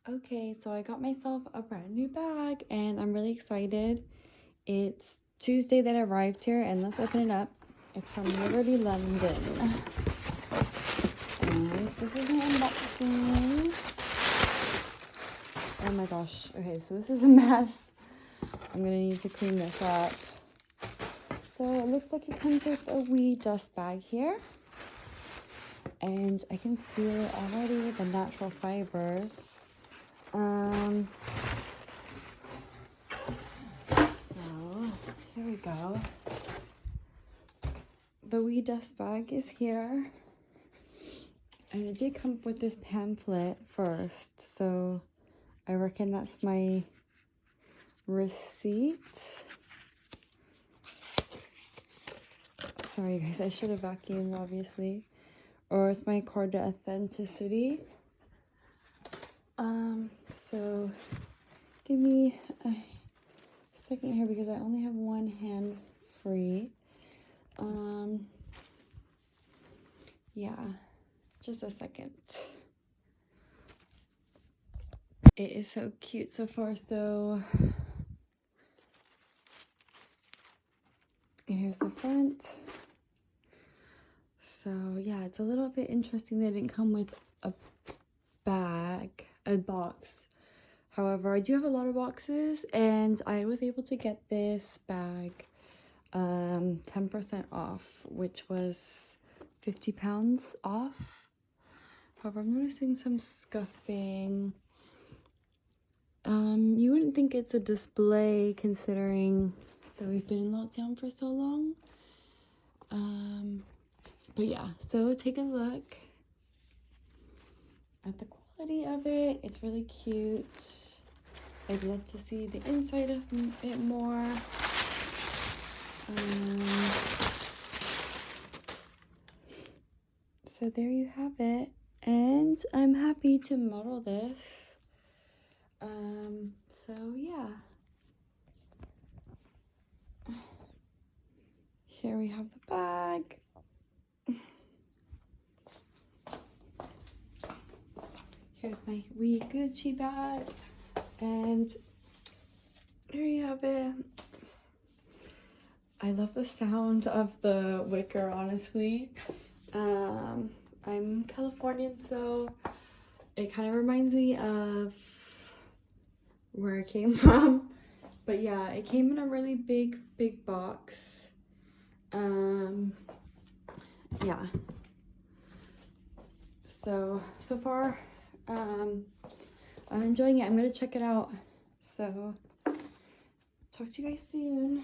Okay, so I got myself a brand new bag and I'm really excited. It's Tuesday that I arrived here, and let's open it up. It's from Liberty, London. And this is an unboxing. Oh my gosh. Okay, so this is a mess. I'm gonna need to clean this up. So it looks like it comes with a wee dust bag here. And I can feel it already, the natural fibers. So here we go. The wee dust bag is here. And it did come with this pamphlet first, so I reckon that's my receipt. Sorry guys, I should have vacuumed obviously. Or it's my card to authenticity. So give me a second here because I only have one hand free. Yeah, just a second. It is so cute so far. So here's the front. So yeah, it's a little bit interesting that it didn't come with a box. However, I do have a lot of boxes, and I was able to get this bag 10% off, which was £50 off. However, I'm noticing some scuffing. You wouldn't think it's a display considering that we've been in lockdown for so long. But yeah, so take a look at the quality of it. It's really cute. I'd love to see the inside of it more. So there you have it, and I'm happy to model this. So yeah, here we have the bag. Here's my wee Gucci bag, and there you have it. I love the sound of the wicker, honestly. I'm Californian, so it kind of reminds me of where I came from. But yeah, it came in a really big box. Yeah. So far, I'm enjoying it. I'm gonna check it out. So talk to you guys soon.